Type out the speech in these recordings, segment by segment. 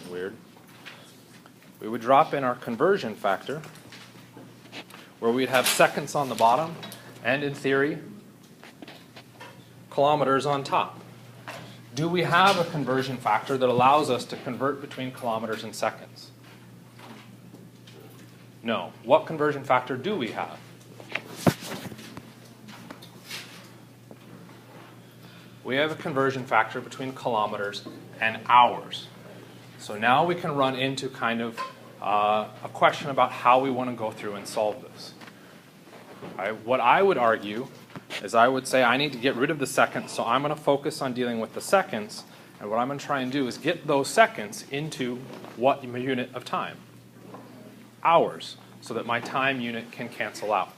weird. We would drop in our conversion factor, where we'd have seconds on the bottom, and in theory, kilometers on top. Do we have a conversion factor that allows us to convert between kilometers and seconds? No. What conversion factor do we have? We have a conversion factor between kilometers and hours. So now we can run into kind of a question about how we want to go through and solve this. What I would argue is I would say I need to get rid of the seconds, so I'm going to focus on dealing with the seconds, and what I'm going to try and do is get those seconds into what unit of time? Hours, so that my time unit can cancel out.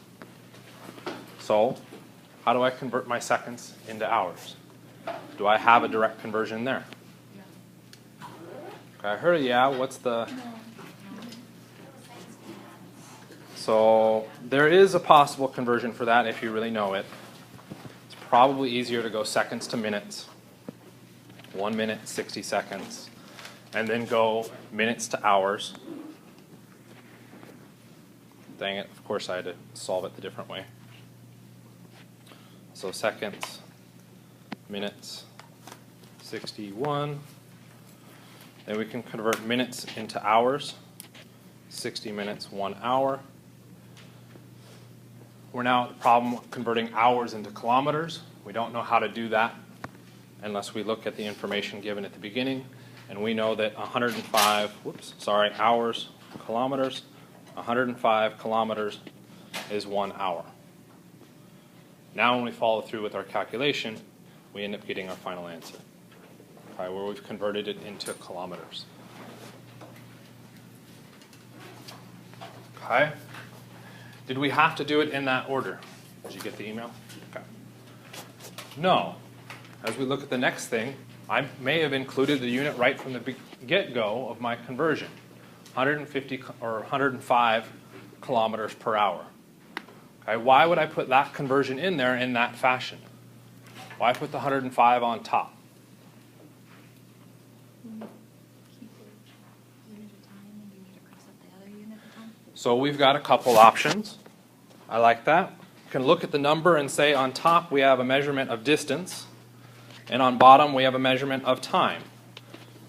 So how do I convert my seconds into hours? Do I have a direct conversion there? Okay, I heard yeah. What's the... So there is a possible conversion for that if you really know it. It's probably easier to go seconds to minutes. 1 minute, 60 seconds. And then go minutes to hours. Dang it, of course I had to solve it the different way. So seconds, minutes, 61. Then we can convert minutes into hours. 60 minutes, 1 hour. We're now at the problem of converting hours into kilometers. We don't know how to do that unless we look at the information given at the beginning. And we know that 105, hours, kilometers, 105 kilometers is 1 hour. Now when we follow through with our calculation, we end up getting our final answer, where we've converted it into kilometers. Okay. Did we have to do it in that order? Did you get the email? Okay. No. As we look at the next thing, I may have included the unit right from the get-go of my conversion, 150 or 105 kilometers per hour. Okay. Why would I put that conversion in there in that fashion? Why put the 105 on top? So we've got a couple options. I like that. You can look at the number and say on top we have a measurement of distance, and on bottom we have a measurement of time.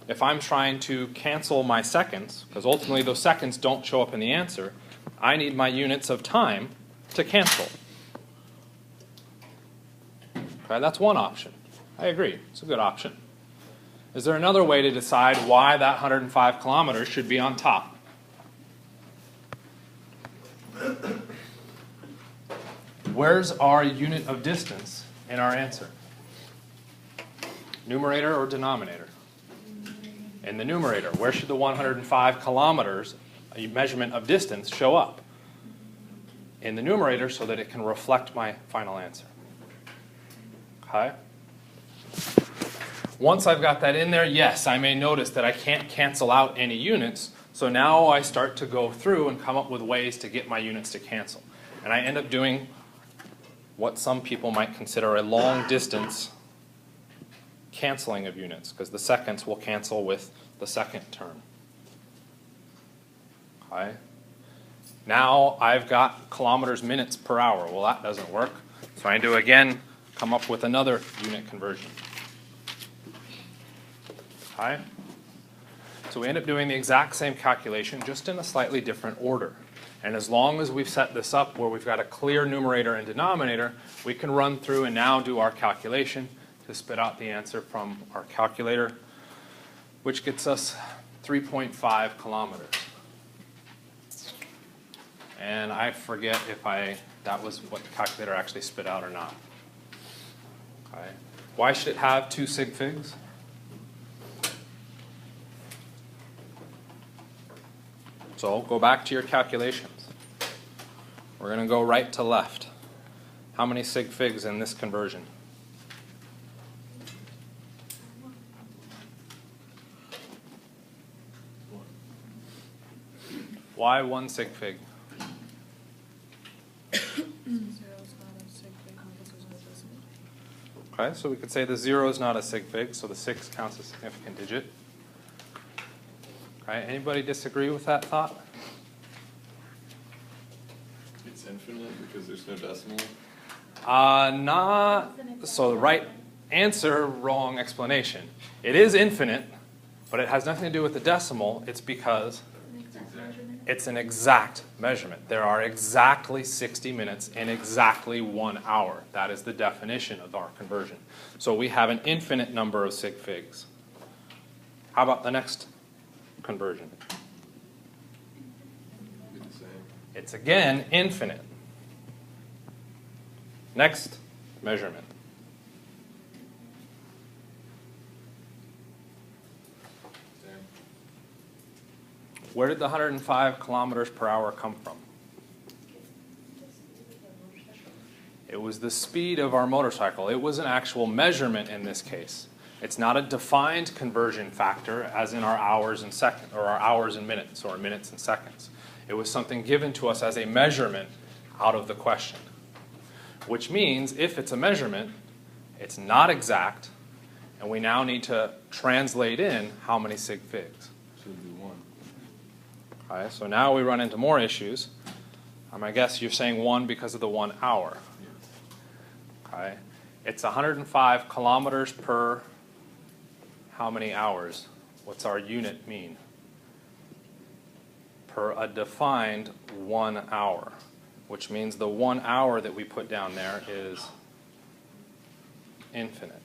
If I'm trying to cancel my seconds, because ultimately those seconds don't show up in the answer, I need my units of time to cancel. Okay, that's one option. I agree. It's a good option. Is there another way to decide why that 105 kilometers should be on top? Where's our unit of distance in our answer? Numerator or denominator? In the numerator. Where should the 105 kilometers, a measurement of distance, show up? In the numerator so that it can reflect my final answer. Okay? Once I've got that in there, yes, I may notice that I can't cancel out any units, so now I start to go through and come up with ways to get my units to cancel. And I end up doing what some people might consider a long distance canceling of units, because the seconds will cancel with the second term. Okay. Now I've got kilometers minutes per hour. Well, that doesn't work. So I need to again come up with another unit conversion. Okay. So we end up doing the exact same calculation, just in a slightly different order. And as long as we've set this up where we've got a clear numerator and denominator, we can run through and now do our calculation to spit out the answer from our calculator, which gets us 3.5 kilometers. And I forget if that was what the calculator actually spit out or not. Okay. Why should it have 2 sig figs? So go back to your calculations. We're going to go right to left. How many sig figs in this conversion? Why 1 sig fig? Okay, so we could say the 0 is not a sig fig, so the 6 counts as a significant digit. Okay, anybody disagree with that thought? It's infinite because there's no decimal? Not, so the right answer, wrong explanation. It is infinite, but it has nothing to do with the decimal. It's because it's an exact measurement. There are exactly 60 minutes in exactly 1 hour. That is the definition of our conversion. So we have an infinite number of sig figs. How about the next conversion? It'd be the same. It's again infinite. Next measurement. Same. Where did the 105 kilometers per hour come from? It was the speed of our motorcycle. It was an actual measurement in this case. It's not a defined conversion factor as in our hours and seconds, or our hours and minutes, or minutes and seconds. It was something given to us as a measurement out of the question. Which means if it's a measurement, it's not exact, and we now need to translate in how many sig figs. Should be 1. Okay, so now we run into more issues. I guess you're saying 1 because of the 1 hour. Yes. Okay, it's 105 kilometers per how many hours? What's our unit mean? Per a defined 1 hour, which means the 1 hour that we put down there is infinite.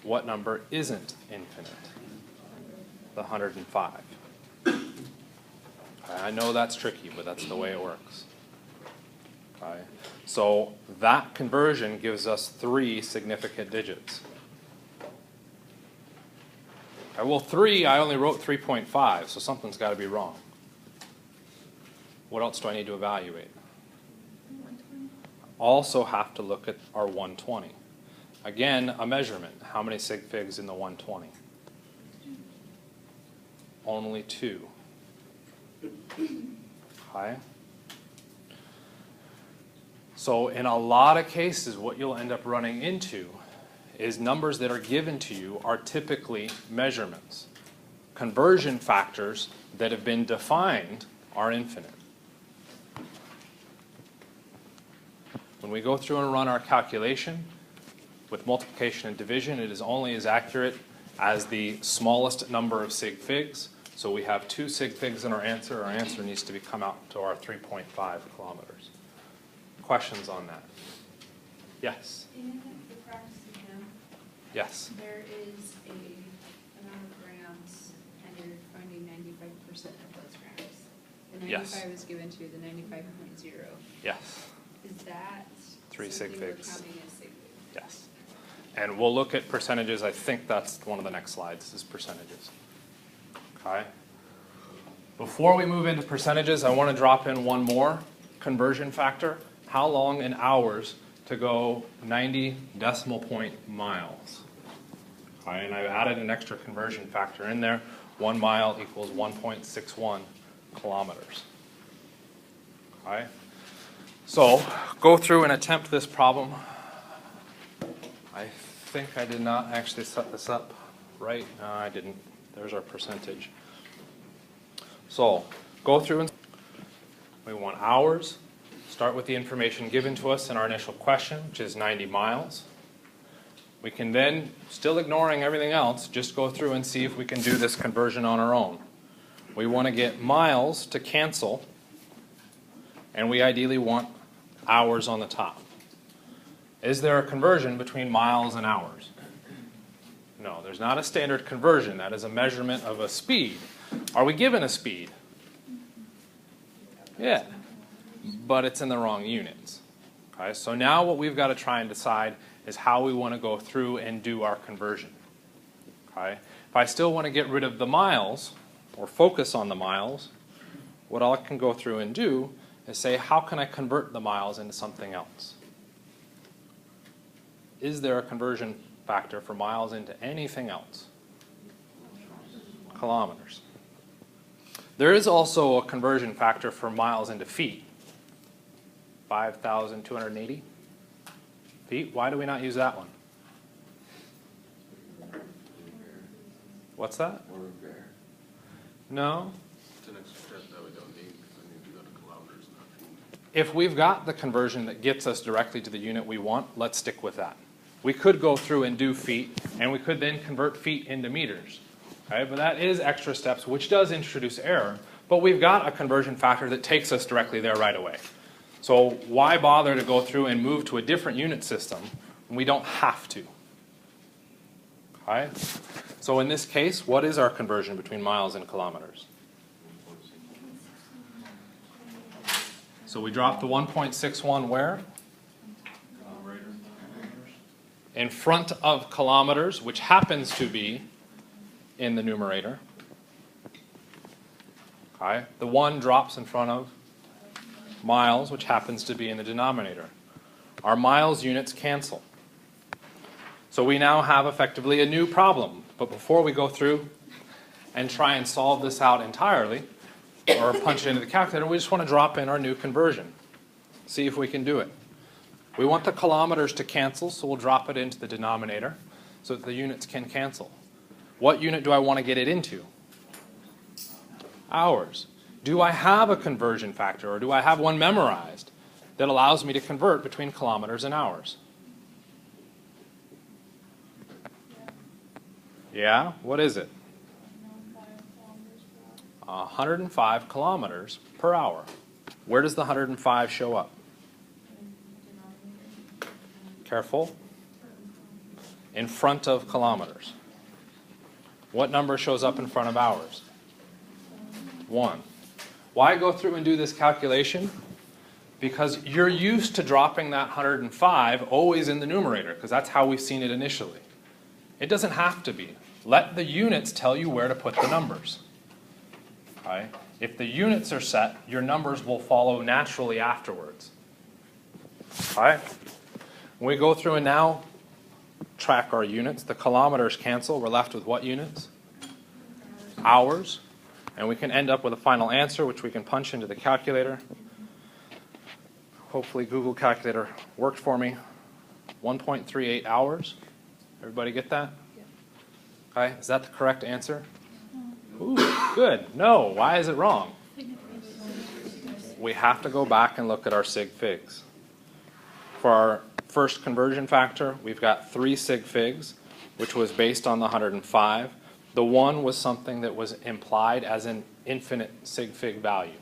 What number isn't infinite? The 105. I know that's tricky, but that's the way it works. Okay. So that conversion gives us 3 significant digits. Okay, well, 3, I only wrote 3.5, so something's got to be wrong. What else do I need to evaluate? Also have to look at our 120. Again, a measurement. How many sig figs in the 120? Only 2. Okay. So in a lot of cases, what you'll end up running into is numbers that are given to you are typically measurements. Conversion factors that have been defined are infinite. When we go through and run our calculation with multiplication and division, it is only as accurate as the smallest number of sig figs. So we have 2 sig figs in our answer. Our answer needs to come out to our 3.5 kilometers. Questions on that? Yes? In the practice exam, Yes. there is a amount of grams, and you're finding 95% of those grams. The 95 Yes. is given to you, the 95.0. Yes. Is that 3 sig something we're figs. counting as sig figs? Yes. And we'll look at percentages. I think that's one of the next slides is percentages. Okay. Before we move into percentages, I want to drop in one more conversion factor. How long in hours to go 90 decimal point miles? Okay, and I've added an extra conversion factor in there. 1 mile equals 1.61 kilometers. Okay. So go through and attempt this problem. I think I did not actually set this up right. No, I didn't. There's our percentage. So go through and we want hours. Start with the information given to us in our initial question, which is 90 miles. We can then, still ignoring everything else, just go through and see if we can do this conversion on our own. We want to get miles to cancel, and we ideally want hours on the top. Is there a conversion between miles and hours? No, there's not a standard conversion. That is a measurement of a speed. Are we given a speed? Yeah, but it's in the wrong units. Okay, so now what we've got to try and decide is how we want to go through and do our conversion. Okay, if I still want to get rid of the miles, or focus on the miles, what I can go through and do is say, how can I convert the miles into something else? Is there a conversion factor for miles into anything else? Kilometers. There is also a conversion factor for miles into feet. 5,280 feet. Why do we not use that one? What's that? Or repair. No? It's an extra step that we don't need, because I need to go to kilometers, not feet. If we've got the conversion that gets us directly to the unit we want, let's stick with that. We could go through and do feet, and we could then convert feet into meters. Okay? But that is extra steps, which does introduce error. But we've got a conversion factor that takes us directly there right away. So why bother to go through and move to a different unit system when we don't have to? Okay? So in this case, what is our conversion between miles and kilometers? So we dropped the 1.61 where? In front of kilometers, which happens to be in the numerator. Okay? The 1 drops in front of miles, which happens to be in the denominator. Our miles units cancel. So we now have effectively a new problem. But before we go through and try and solve this out entirely, or punch it into the calculator, we just want to drop in our new conversion. See if we can do it. We want the kilometers to cancel, so we'll drop it into the denominator so that the units can cancel. What unit do I want to get it into? Hours. Do I have a conversion factor, or do I have one memorized that allows me to convert between kilometers and hours? Yeah? What is it? 105 kilometers per hour. Where does the 105 show up? Careful. In front of kilometers. What number shows up in front of hours? 1. Why go through and do this calculation? Because you're used to dropping that 105 always in the numerator, because that's how we've seen it initially. It doesn't have to be. Let the units tell you where to put the numbers. Okay? If the units are set, your numbers will follow naturally afterwards. Okay? When we go through and now track our units, the kilometers cancel. We're left with what units? Hours. And we can end up with a final answer, which we can punch into the calculator. Hopefully Google Calculator worked for me. 1.38 hours. Everybody get that? Okay, is that the correct answer? Ooh, good. No, why is it wrong? We have to go back and look at our sig figs. For our first conversion factor, we've got 3 sig figs, which was based on the 105. The 1 was something that was implied as an infinite sig fig value.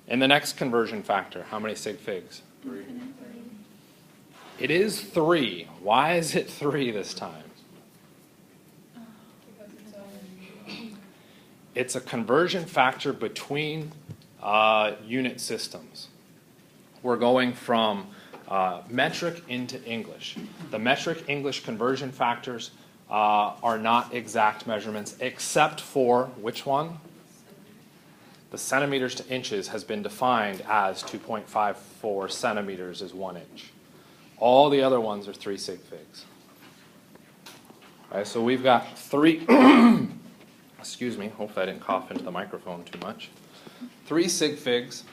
In the next conversion factor, how many sig figs? 3. It is 3. Why is it 3 this time? It's a conversion factor between unit systems. We're going from metric into English. The metric English conversion factors are not exact measurements, except for which one? The centimeters to inches has been defined as 2.54 centimeters is 1 inch. All the other ones are 3 sig figs. Okay, so we've got 3, excuse me, hopefully I didn't cough into the microphone too much. 3 sig figs,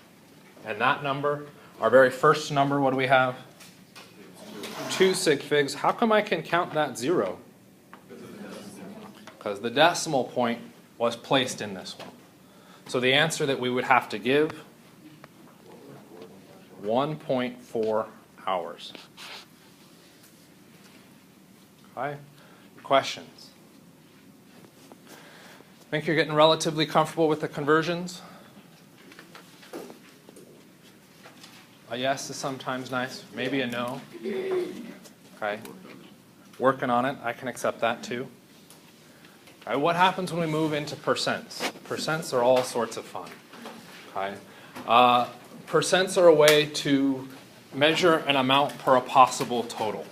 and that number, our very first number, what do we have? 2 sig figs. How come I can count that 0? Because the decimal point was placed in this one. So the answer that we would have to give, 1.4 hours. Okay. Questions? Think you're getting relatively comfortable with the conversions? A yes is sometimes nice. Maybe a no. Okay. Working on it. I can accept that too. Okay. What happens when we move into percents? Percents are all sorts of fun. Okay. Percents are a way to measure an amount per a possible total.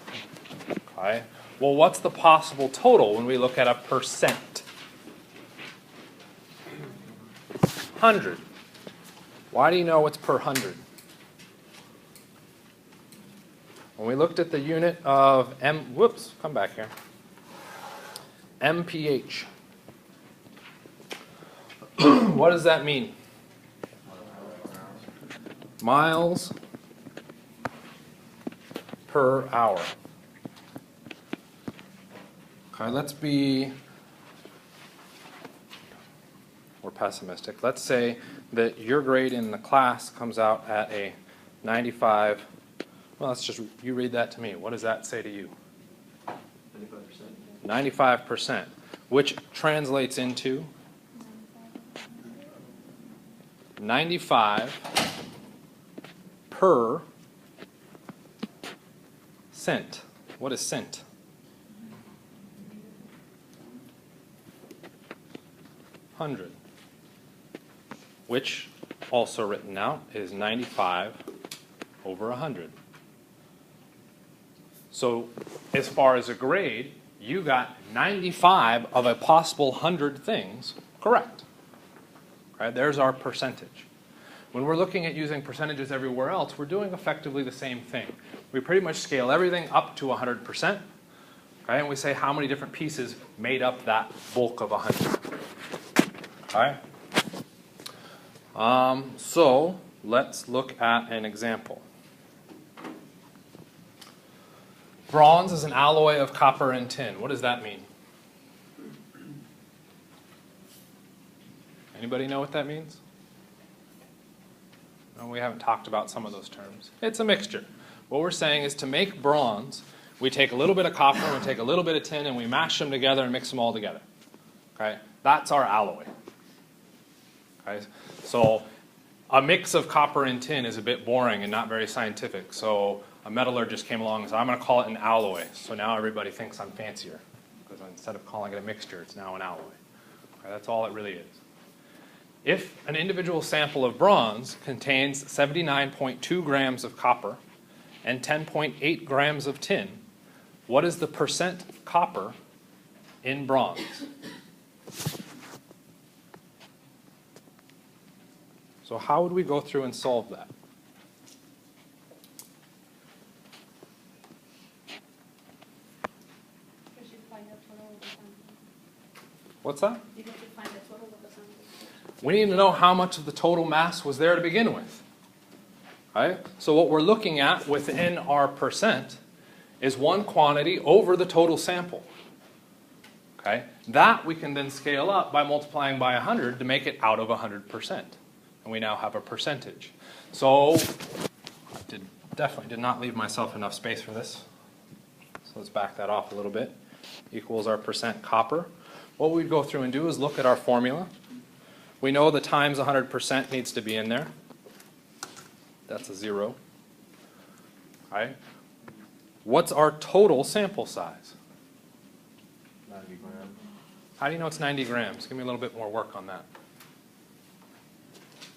Okay. Well, what's the possible total when we look at a percent? 100. Why do you know it's per 100? When we looked at the unit of come back here. MPH. What does that mean? Miles per hour. Okay, let's be or pessimistic. Let's say that your grade in the class comes out at a 95. Well, let's just, you read that to me. What does that say to you? 95%. 95%, which translates into 95 per cent. What is cent? $100, which also written out is 95 over 100. So as far as a grade, you got 95 of a possible 100 things correct. Right? There's our percentage. When we're looking at using percentages everywhere else, we're doing effectively the same thing. We pretty much scale everything up to 100%, okay? And we say how many different pieces made up that bulk of 100. All right? So let's look at an example. Bronze is an alloy of copper and tin. What does that mean? Anybody know what that means? No, we haven't talked about some of those terms. It's a mixture. What we're saying is to make bronze, we take a little bit of copper, and we take a little bit of tin, and we mash them together and mix them all together. Okay? That's our alloy. Okay? So a mix of copper and tin is a bit boring and not very scientific. So a metallurgist came along and said, I'm going to call it an alloy. So now everybody thinks I'm fancier. Because instead of calling it a mixture, it's now an alloy. Okay? That's all it really is. If an individual sample of bronze contains 79.2 grams of copper and 10.8 grams of tin, what is the percent copper in bronze? So how would we go through and solve that? Because you find the total of the sample. What's that? You get to find the total of the sample. We need to know how much of the total mass was there to begin with. Right? So what we're looking at within our percent is one quantity over the total sample. Okay? That we can then scale up by multiplying by 100 to make it out of 100%. And we now have a percentage. So I definitely did not leave myself enough space for this. So let's back that off a little bit. Equals our percent copper. What we'd go through and do is look at our formula. We know the times 100% needs to be in there. That's a 0. Right? What's our total sample size? 90 grams. How do you know it's 90 grams? Give me a little bit more work on that.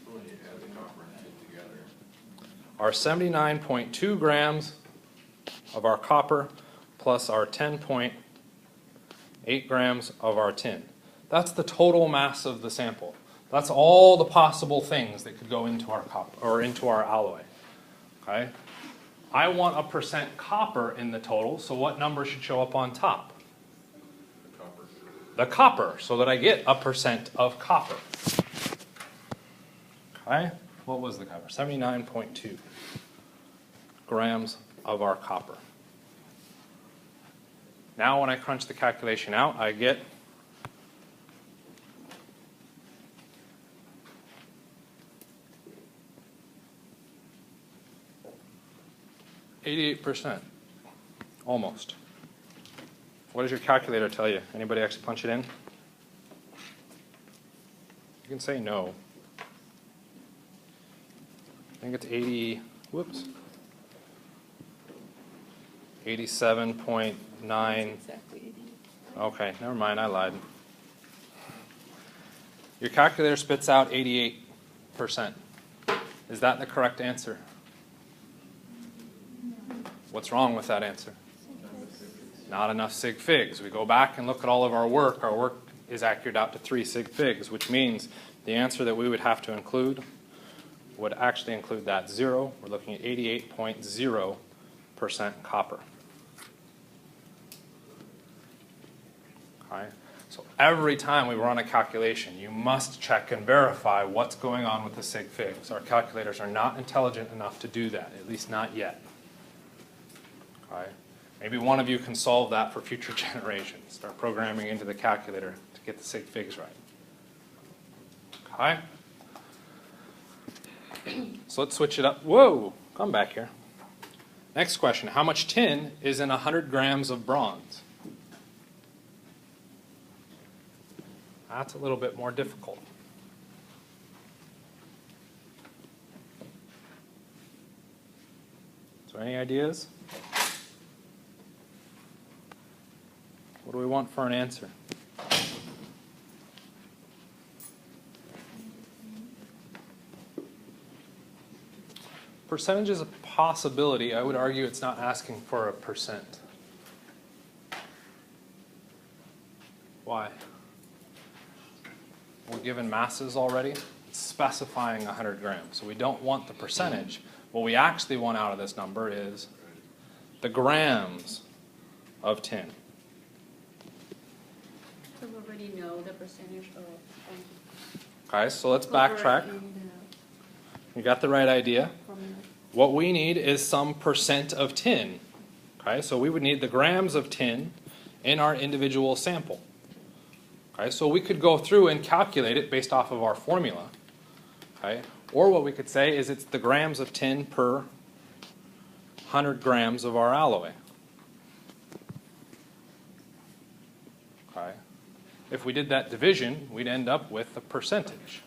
When you add the copper and tin together. Our 79.2 grams of our copper plus our 10.8 grams of our tin. That's the total mass of the sample. That's all the possible things that could go into our copper or into our alloy. Okay? I want a percent copper in the total, so what number should show up on top? The copper. The copper, so that I get a percent of copper. Okay? What was the copper? 79.2 grams of our copper. Now when I crunch the calculation out, I get 88%, almost. What does your calculator tell you? Anybody actually punch it in? You can say no. I think it's 80, whoops. 87.9. Exactly 80. Okay, never mind, I lied. Your calculator spits out 88%. Is that the correct answer? What's wrong with that answer? Not enough sig figs. We go back and look at all of our work. Our work is accurate out to 3 sig figs, which means the answer that we would have to include would actually include that 0. We're looking at 88.0% copper. Okay? So every time we run a calculation, you must check and verify what's going on with the sig figs. Our calculators are not intelligent enough to do that, at least not yet. Okay? Maybe one of you can solve that for future generations. Start programming into the calculator to get the sig figs right. Okay. So let's switch it up. Whoa, come back here. Next question, how much tin is in 100 grams of bronze? That's a little bit more difficult. So any ideas? What do we want for an answer? Percentage is a possibility. I would argue it's not asking for a percent. Why? We're given masses already. It's specifying 100 grams. So we don't want the percentage. What we actually want out of this number is the grams of tin. So we already know the percentage of. Okay, so let's backtrack. You got the right idea. What we need is some percent of tin. Okay, so we would need the grams of tin in our individual sample. Okay, so we could go through and calculate it based off of our formula. Okay, or what we could say is it's the grams of tin per 100 grams of our alloy. Okay, if we did that division, we'd end up with a percentage.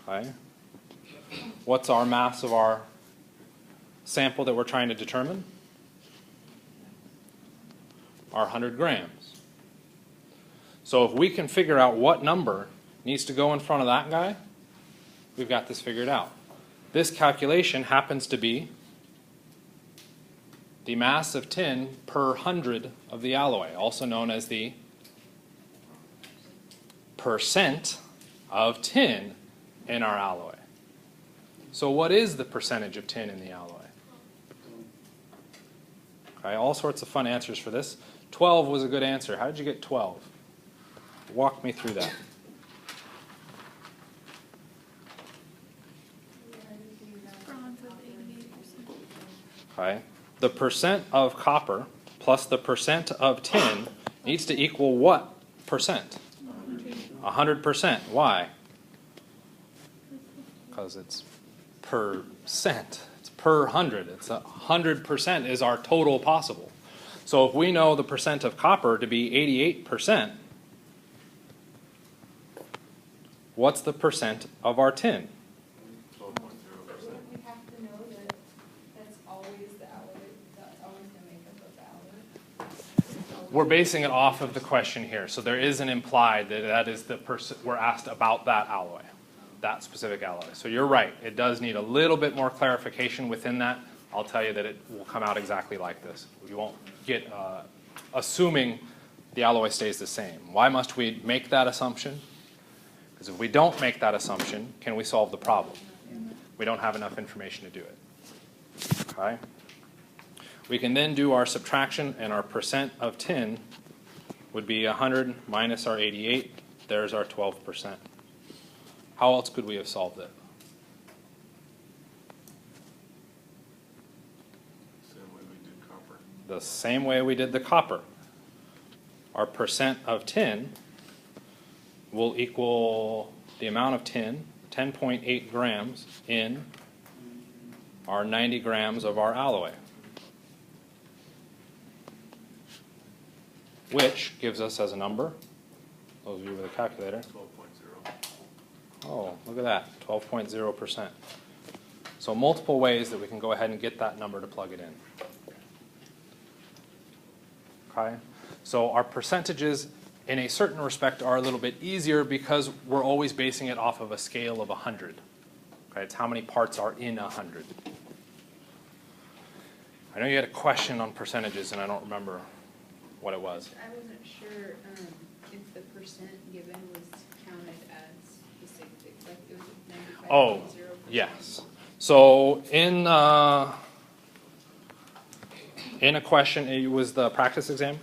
Okay. What's our mass of our sample that we're trying to determine? Our 100 grams. So if we can figure out what number needs to go in front of that guy, we've got this figured out. This calculation happens to be the mass of tin per 100 of the alloy, also known as the percent of tin in our alloy. So what is the percentage of tin in the alloy? Okay, all sorts of fun answers for this. 12 was a good answer. How did you get 12? Walk me through that. Bronze of 88%. Okay, the percent of copper plus the percent of tin needs to equal what percent? 100%. Why? Because it's percent. It's per 100. It's 100% is our total possible. So if we know the percent of copper to be 88%, what's the percent of our tin? 12.0%. We have to know that that's always the alloy. That's always the makeup of the alloy. We're basing it off of the question here. So there is an implied that that is the we're asked about that alloy. That specific alloy. So you're right, it does need a little bit more clarification within that. I'll tell you that it will come out exactly like this. You won't get assuming the alloy stays the same. Why must we make that assumption? Because if we don't make that assumption, can we solve the problem? We don't have enough information to do it. Okay? We can then do our subtraction, and our percent of tin would be 100 minus our 88. There's our 12%. How else could we have solved it? Same way we did copper. The same way we did the copper. Our percent of tin will equal the amount of tin, 10.8 grams, in our 90 grams of our alloy, which gives us as a number, those of you with a calculator, 12.0. oh, look at that, 12.0%. So multiple ways that we can go ahead and get that number to plug it in. Okay? So our percentages, in a certain respect, are a little bit easier because we're always basing it off of a scale of 100. Okay? It's how many parts are in 100. I know you had a question on percentages, and I don't remember what it was. I wasn't sure if the percent given was counted as specific, like it was 95.0%. Oh, yes. So in a question, it was the practice exam.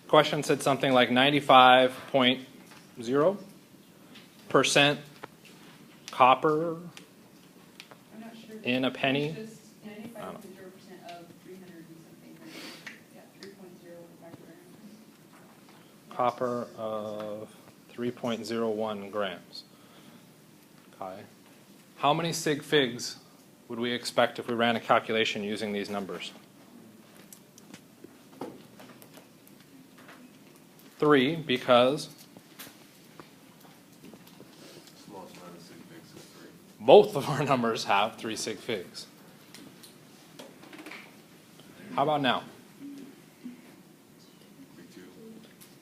Question said something like 95.0% copper I'm not sure. in a penny. It's just 95.0% of 300 and something. Yeah, 3.0 micrograms. Copper of 3.01 grams. Okay. How many sig figs would we expect if we ran a calculation using these numbers? 3, because Smallest amount of sig figs is 3. both of our numbers have 3 sig figs. How about now? Be 2.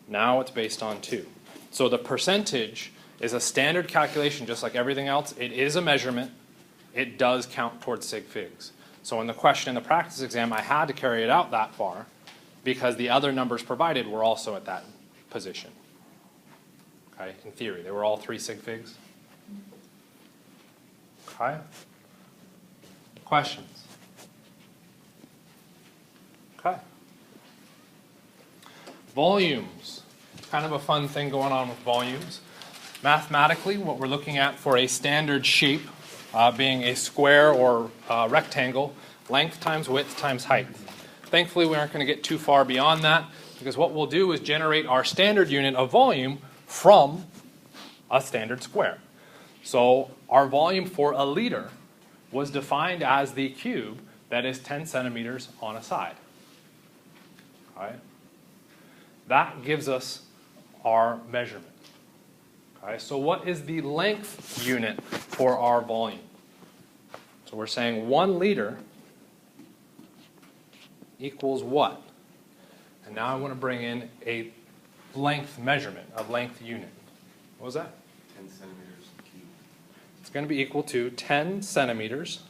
Now it's based on 2. So the percentage is a standard calculation just like everything else. It is a measurement. It does count towards sig figs. So in the question in the practice exam, I had to carry it out that far because the other numbers provided were also at that position. Okay, in theory, they were all 3 sig figs. Okay. Questions? Okay. Volumes. Kind of a fun thing going on with volumes. Mathematically, what we're looking at for a standard shape being a square or rectangle, length times width times height. Thankfully, we aren't going to get too far beyond that because what we'll do is generate our standard unit of volume from a standard square. So our volume for a liter was defined as the cube that is 10 centimeters on a side. All right? That gives us our measurement. Okay, so what is the length unit for our volume? So we're saying 1 liter equals what? And now I want to bring in a length measurement, a length unit. What was that? 10 centimeters cubed. It's going to be equal to 10 centimeters.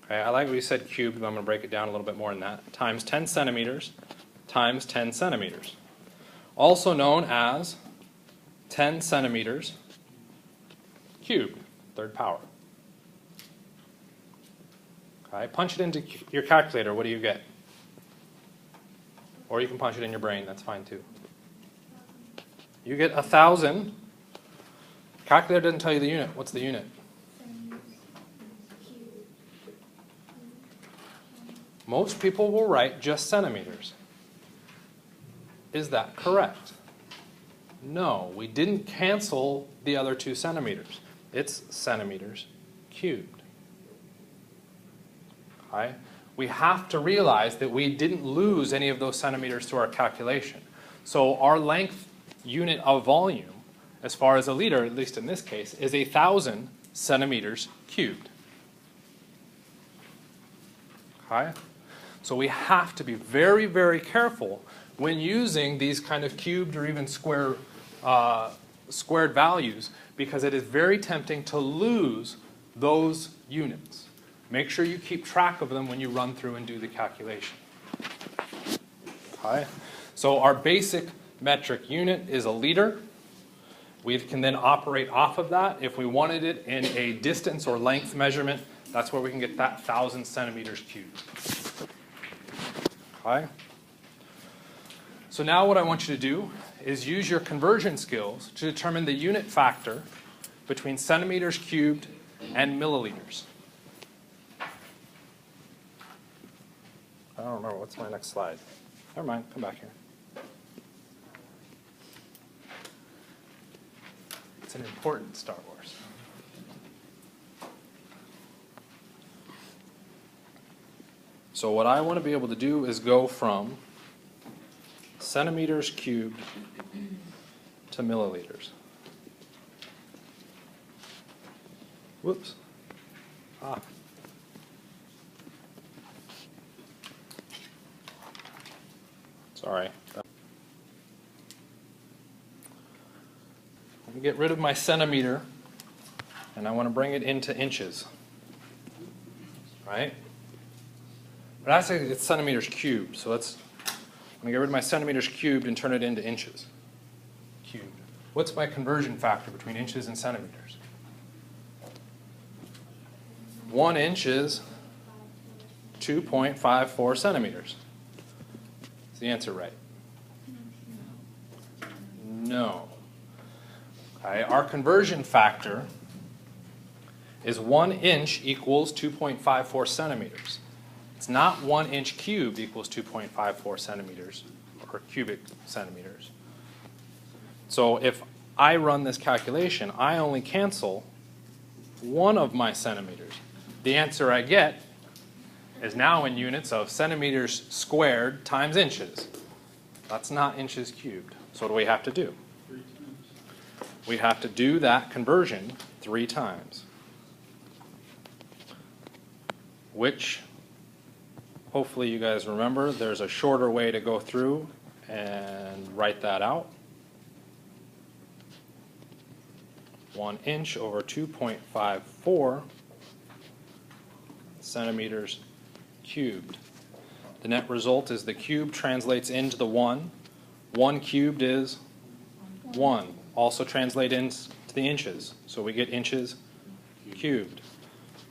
Okay, I like what you said cubed, but I'm going to break it down a little bit more than that. Times 10 centimeters times 10 centimeters. Also known as 10 centimeters cubed, third power. Okay, punch it into your calculator. What do you get? Or you can punch it in your brain. That's fine too. You get 1,000. Calculator doesn't tell you the unit. What's the unit? Most people will write just centimeters. Is that correct? No, we didn't cancel the other 2 centimeters. It's centimeters cubed. Okay? We have to realize that we didn't lose any of those centimeters to our calculation. So our length unit of volume, as far as a liter, at least in this case, is 1,000 centimeters cubed. Okay? So we have to be very, very careful when using these kind of cubed or even squared values, because it is very tempting to lose those units. Make sure you keep track of them when you run through and do the calculation. Okay? So our basic metric unit is a liter. We can then operate off of that. If we wanted it in a distance or length measurement, that's where we can get that 1,000 centimeters cubed. Okay? So now what I want you to do is use your conversion skills to determine the unit factor between centimeters cubed and milliliters. I don't remember. What's my next slide? Never mind. Come back here. It's an important Star Wars. So what I want to be able to do is go from centimeters cubed to milliliters. Whoops. Sorry. Let me get rid of my centimeter, and I want to bring it into inches. Right? But actually, it's centimeters cubed, so I'm going to get rid of my centimeters cubed and turn it into inches. Cubed. What's my conversion factor between inches and centimeters? 1 inch is 2.54 centimeters. Is the answer right? No. Okay, our conversion factor is 1 inch equals 2.54 centimeters. It's not 1 inch cubed equals 2.54 centimeters, or cubic centimeters. So if I run this calculation, I only cancel one of my centimeters. The answer I get is now in units of centimeters squared times inches. That's not inches cubed. So what do we have to do? We have to do that conversion 3 times, which hopefully you guys remember. There's a shorter way to go through and write that out. 1 inch over 2.54 centimeters cubed. The net result is the cube translates into the 1. 1 cubed is 1. Also translate into the inches. So we get inches cubed.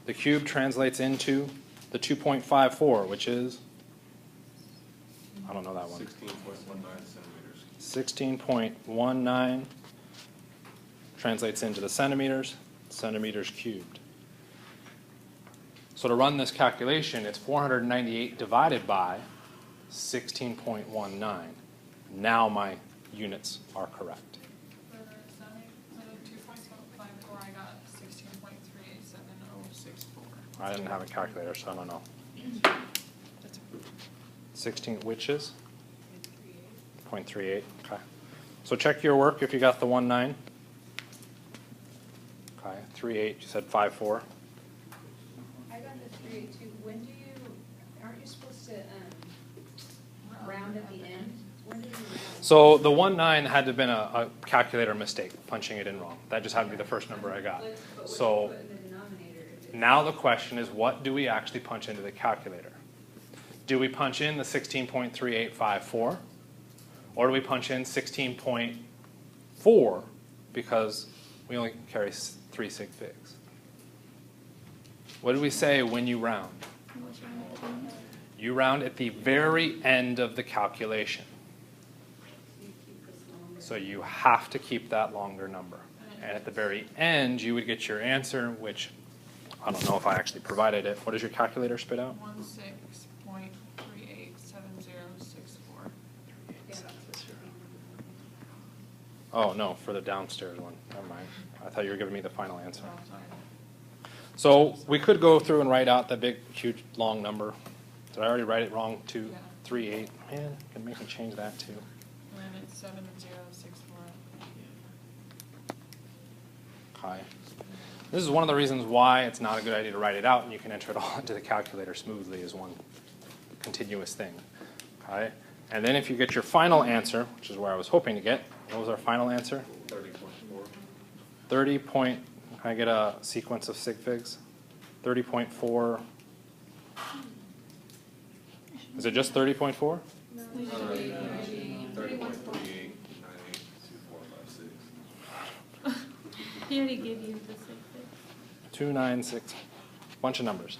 The cube translates into the 2.54, which is, I don't know that one. 16.19 centimeters. 16.19 translates into the centimeters, centimeters cubed. So to run this calculation, it's 498 divided by 16.19. Now my units are correct. For the 2.54, I got 16.387064. I didn't have a calculator, so I don't know. 16, which is? 0.38. Okay. So check your work if you got the 19. Okay, 38. You said 54. I got the 382. When do you, aren't you supposed to round at the end? When do you round? So the 19 had to have been a calculator mistake, punching it in wrong. That just happened to be the first number I got. But what do you So put in the denominator if it's- now the question is, what do we actually punch into the calculator? Do we punch in the 16.3854? Or do we punch in 16.4 because we only carry 3 sig figs? What do we say when you round? You round at the very end of the calculation. So you have to keep that longer number. And at the very end, you would get your answer, which I don't know if I actually provided it. What does your calculator spit out? 16.387064. Oh, no, for the downstairs one. Never mind. I thought you were giving me the final answer. Oh, sorry. So we could go through and write out the big, huge, long number. Did I already write it wrong? 238. Man, can make me change that too. And then it's 7064. Okay. This is one of the reasons why it's not a good idea to write it out, and you can enter it all into the calculator smoothly as one continuous thing. Okay. And then if you get your final answer, which is where I was hoping to get, what was our final answer? 30.4. 30 point, can I get a sequence of sig figs? 30.4. Is it just 30.4? 30.38982456. He already gave you the sig fig. 296. Bunch of numbers.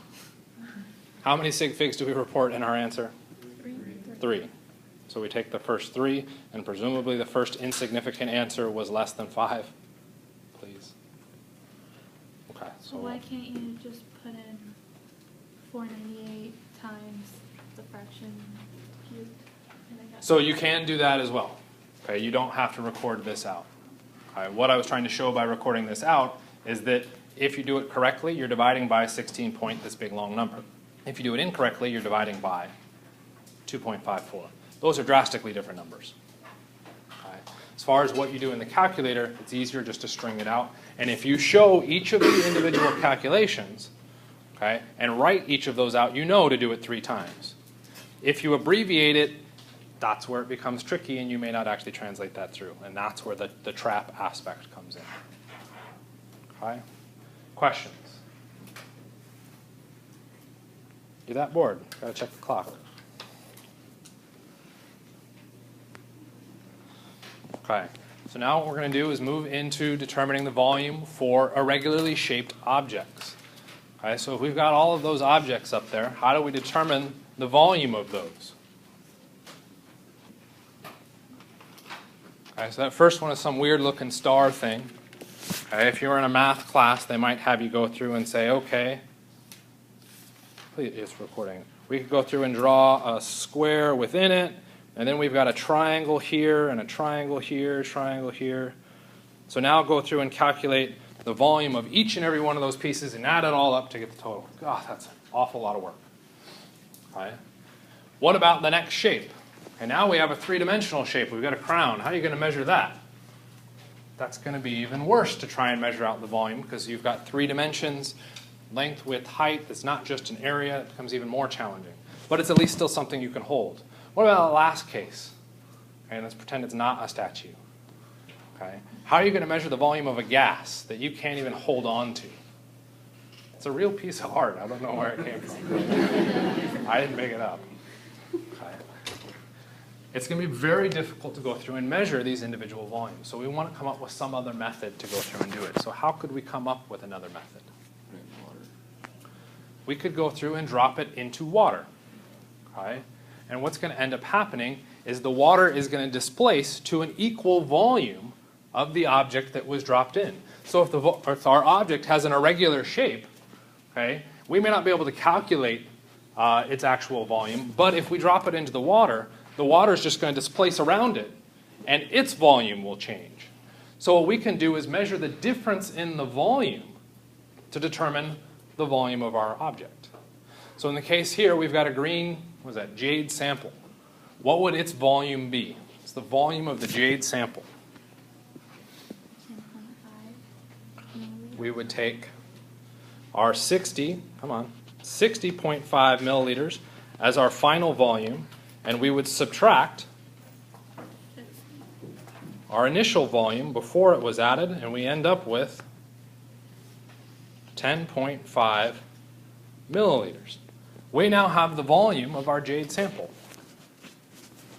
How many sig figs do we report in our answer? 3. So we take the first 3, and presumably the first insignificant answer was less than 5. Please. Okay. So why can't you just put in 498 times the fraction cubed? And I got So you can do that as well. Okay, you don't have to record this out. Okay, what I was trying to show by recording this out is that if you do it correctly, you're dividing by 16 point this big long number. If you do it incorrectly, you're dividing by 2.54. Those are drastically different numbers. Okay. As far as what you do in the calculator, it's easier just to string it out. And if you show each of the individual calculations, okay, and write each of those out, you know to do it 3 times. If you abbreviate it, that's where it becomes tricky, and you may not actually translate that through. And that's where the trap aspect comes in. Okay? Questions? You're that bored. Got to check the clock. Okay. So now what we're going to do is move into determining the volume for irregularly shaped objects. Okay, so if we've got all of those objects up there, how do we determine the volume of those? Okay, so that first one is some weird looking star thing. Okay, if you were in a math class, they might have you go through and say, okay, please, it's recording. We could go through and draw a square within it, And then we've got a triangle here and a triangle here, triangle here. So now go through and calculate the volume of each and every one of those pieces and add it all up to get the total. God, that's an awful lot of work. Okay. What about the next shape? And now we have a three-dimensional shape. We've got a crown. How are you going to measure that? That's going to be even worse to try and measure out the volume because you've got 3 dimensions, length, width, height. It's not just an area. It becomes even more challenging. But it's at least still something you can hold. What about the last case? Okay, let's pretend it's not a statue. Okay. How are you going to measure the volume of a gas that you can't even hold on to? It's a real piece of art. I don't know where it came from. I didn't make it up. Okay. It's going to be very difficult to go through and measure these individual volumes. So we want to come up with some other method to go through and do it. So how could we come up with another method? We could go through and drop it into water. Okay? And what's going to end up happening is the water is going to displace to an equal volume of the object that was dropped in. So if our object has an irregular shape, okay, we may not be able to calculate its actual volume, but if we drop it into the water is just going to displace around it, and its volume will change. So what we can do is measure the difference in the volume to determine the volume of our object. So in the case here, we've got a green, what is that, jade sample. What would its volume be? It's the volume of the jade sample. 10.5. We would take our 60.5 milliliters as our final volume, and we would subtract our initial volume before it was added, and we end up with 10.5 milliliters. We now have the volume of our jade sample.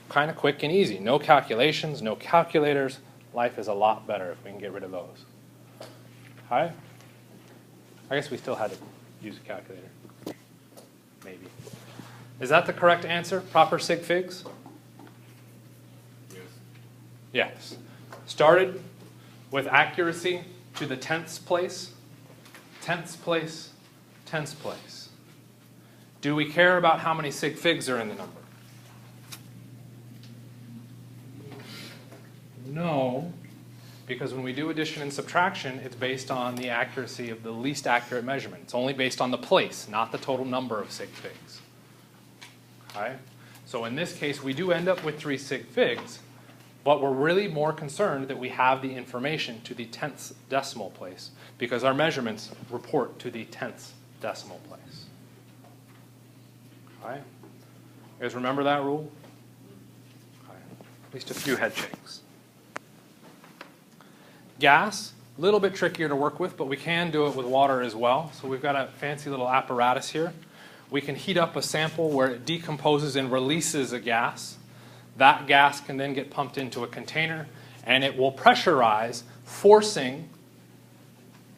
Kind of quick and easy. No calculations, no calculators. Life is a lot better if we can get rid of those. Hi? I guess we still had to use a calculator. Maybe. Is that the correct answer? Proper sig figs? Yes. Yes. Started with accuracy to the tenths place, tenths place, tenths place. Do we care about how many sig figs are in the number? No, because when we do addition and subtraction, it's based on the accuracy of the least accurate measurement. It's only based on the place, not the total number of sig figs. Okay? So in this case, we do end up with 3 sig figs, but we're really more concerned that we have the information to the tenths decimal place because our measurements report to the tenths decimal place. Okay? You guys remember that rule? Okay. At least a few head shakes. Gas, a little bit trickier to work with, but we can do it with water as well. So we've got a fancy little apparatus here. We can heat up a sample where it decomposes and releases a gas. That gas can then get pumped into a container, and it will pressurize, forcing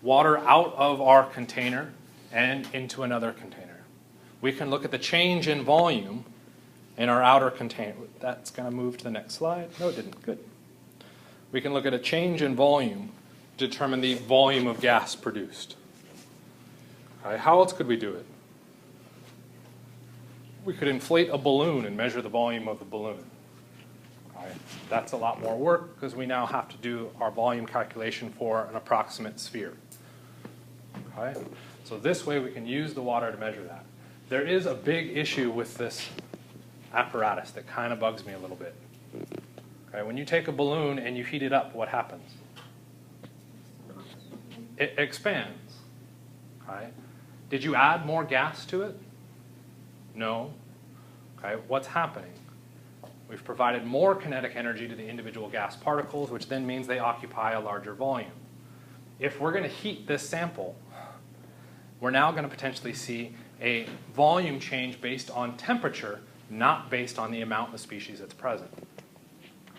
water out of our container and into another container. We can look at the change in volume in our outer container. That's going to move to the next slide. No, it didn't. Good. We can look at a change in volume to determine the volume of gas produced. Okay, how else could we do it? We could inflate a balloon and measure the volume of the balloon. Okay, that's a lot more work because we now have to do our volume calculation for an approximate sphere. Okay, so this way we can use the water to measure that. There is a big issue with this apparatus that kind of bugs me a little bit. Okay, when you take a balloon and you heat it up, what happens? It expands. Okay. Did you add more gas to it? No. Okay, what's happening? We've provided more kinetic energy to the individual gas particles, which then means they occupy a larger volume. If we're going to heat this sample, we're now going to potentially see a volume change based on temperature, not based on the amount of species that's present.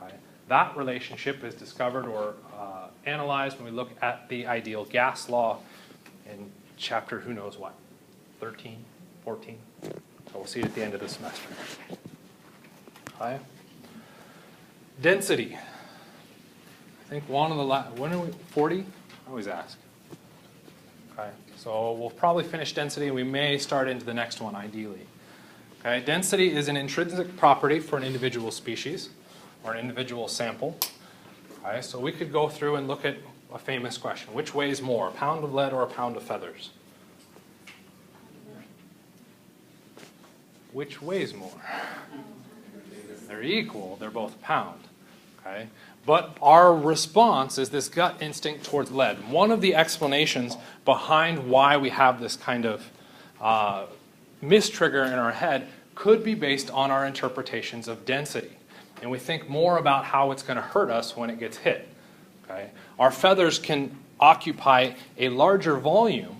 Okay. That relationship is discovered or analyzed when we look at the ideal gas law in chapter who knows what, 13, 14. So we'll see it at the end of the semester. Okay. Density. I think one of the when are we 40? I always ask. Okay. So we'll probably finish density and we may start into the next one ideally. Okay. Okay, density is an intrinsic property for an individual species or an individual sample. Okay, so we could go through and look at a famous question. Which weighs more, a pound of lead or a pound of feathers? Which weighs more? They're equal. They're both a pound. Okay? But our response is this gut instinct towards lead. One of the explanations behind why we have this kind of mistrigger in our head could be based on our interpretations of density. And we think more about how it's going to hurt us when it gets hit. Okay? Our feathers can occupy a larger volume,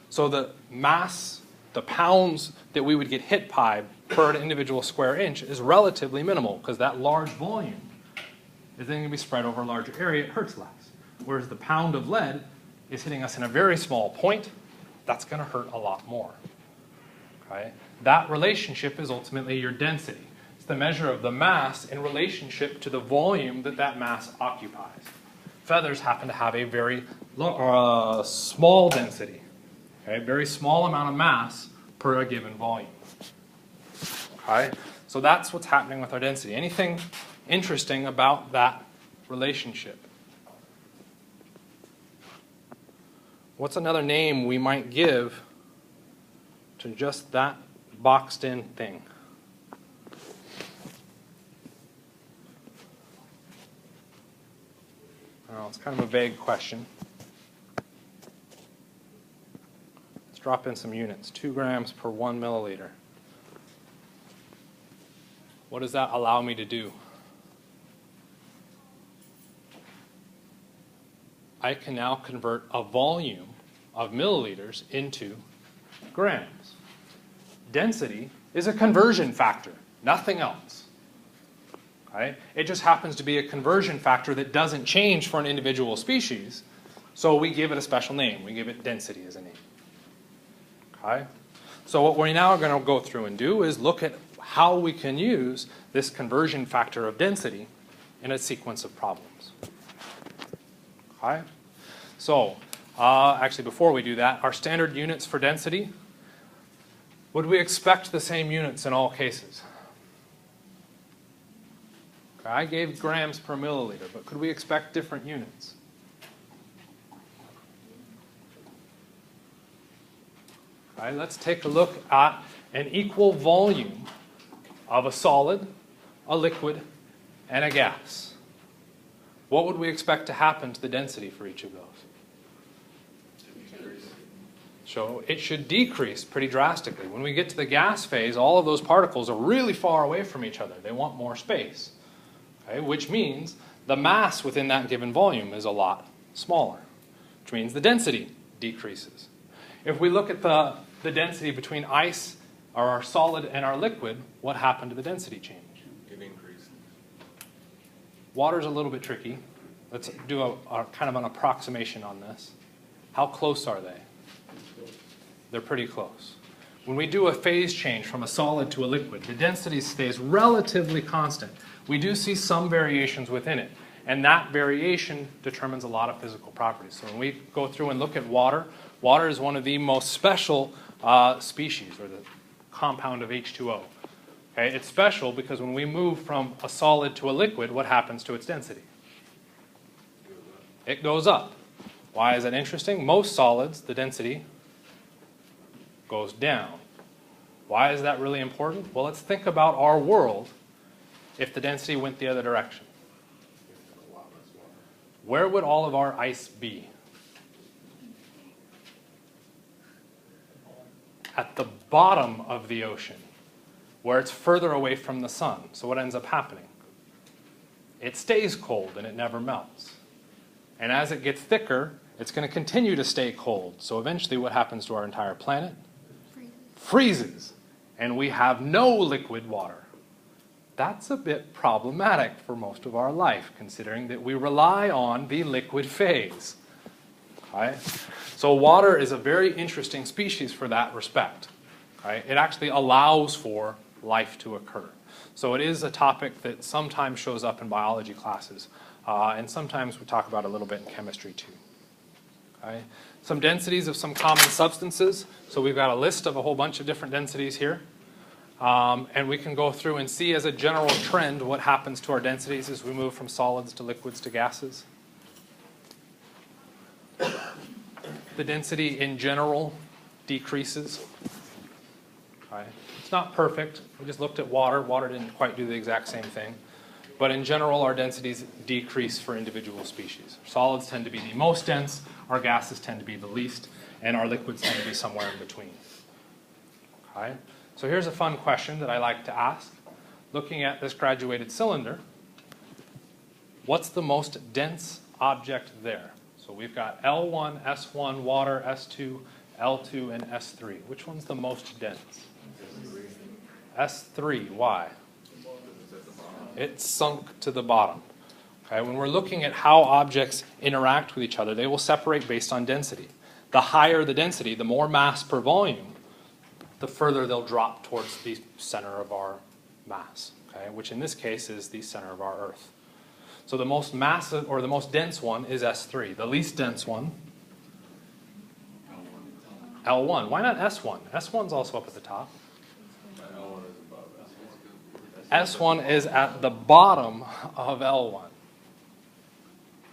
so the mass, the pounds that we would get hit by per individual square inch is relatively minimal, because that large volume is then going to be spread over a larger area. It hurts less. Whereas the pound of lead is hitting us in a very small point. That's going to hurt a lot more. Okay? That relationship is ultimately your density. It's the measure of the mass in relationship to the volume that that mass occupies. Feathers happen to have a very small density. Okay? Very small amount of mass per a given volume. Okay? So that's what's happening with our density. Anything interesting about that relationship? What's another name we might give to just that boxed in thing? Oh, it's kind of a vague question. Let's drop in some units. 2 grams per 1 milliliter. What does that allow me to do? I can now convert a volume of milliliters into grams. Density is a conversion factor, nothing else. Okay? It just happens to be a conversion factor that doesn't change for an individual species, so we give it a special name. We give it density as a name. Okay? So what we're now going to go through and do is look at how we can use this conversion factor of density in a sequence of problems. Okay? So, actually before we do that, our standard units for density, would we expect the same units in all cases? Okay, I gave grams per milliliter, but could we expect different units? Okay, let's take a look at an equal volume of a solid, a liquid, and a gas. What would we expect to happen to the density for each of those? So it should decrease pretty drastically. When we get to the gas phase, all of those particles are really far away from each other. They want more space, okay? Which means the mass within that given volume is a lot smaller, which means the density decreases. If we look at the density between ice, or our solid, and our liquid, what happened to the density change? It increased. Water's a little bit tricky. Let's do a kind of an approximation on this. How close are they? They're pretty close. When we do a phase change from a solid to a liquid, the density stays relatively constant. We do see some variations within it, and that variation determines a lot of physical properties. So when we go through and look at water, water is one of the most special species, or the compound of H2O. Okay? It's special because when we move from a solid to a liquid, what happens to its density? It goes up. Why is that interesting? Most solids, the density goes down. Why is that really important? Well, let's think about our world if the density went the other direction. Where would all of our ice be? At the bottom of the ocean, where it's further away from the sun. So what ends up happening? It stays cold and it never melts. And as it gets thicker, it's going to continue to stay cold. So eventually what happens to our entire planet? Freezes. And we have no liquid water. That's a bit problematic for most of our life, considering that we rely on the liquid phase. Okay? So water is a very interesting species for that respect. Okay? It actually allows for life to occur. So it is a topic that sometimes shows up in biology classes, and sometimes we talk about a little bit in chemistry too. Okay? Some densities of some common substances. So we've got a list of a whole bunch of different densities here. And we can go through and see as a general trend what happens to our densities as we move from solids to liquids to gases. The density in general decreases. Okay. It's not perfect. We just looked at water. Water didn't quite do the exact same thing. But in general, our densities decrease for individual species. Solids tend to be the most dense, our gases tend to be the least, and our liquids tend to be somewhere in between. Okay. So here's a fun question that I like to ask. Looking at this graduated cylinder, what's the most dense object there? So we've got L1, S1, water, S2, L2, and S3. Which one's the most dense? S3. Why? It's sunk to the bottom. Okay, when we're looking at how objects interact with each other, they will separate based on density. The higher the density, the more mass per volume, the further they'll drop towards the center of our mass, okay, which in this case is the center of our Earth. So the most massive, or the most dense one is S3. The least dense one, L1. Why not S1? S1's also up at the top. S1 is at the bottom of L1.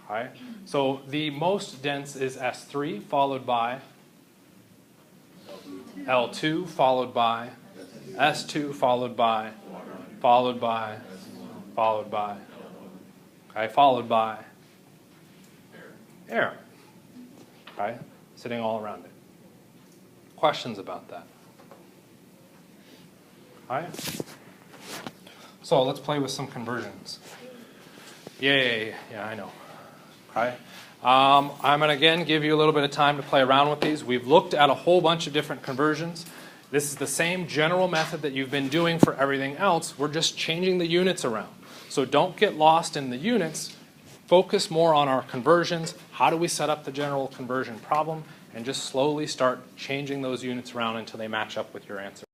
Right? So the most dense is S3, followed by L2, followed by S2, followed by, okay, followed by air. Okay, sitting all around it. Questions about that? All right. So let's play with some conversions. Yay, yeah, I know. Okay. I'm going to again give you a little bit of time to play around with these. We've looked at a whole bunch of different conversions. This is the same general method that you've been doing for everything else. We're just changing the units around. So don't get lost in the units. Focus more on our conversions. How do we set up the general conversion problem? And just slowly start changing those units around until they match up with your answer.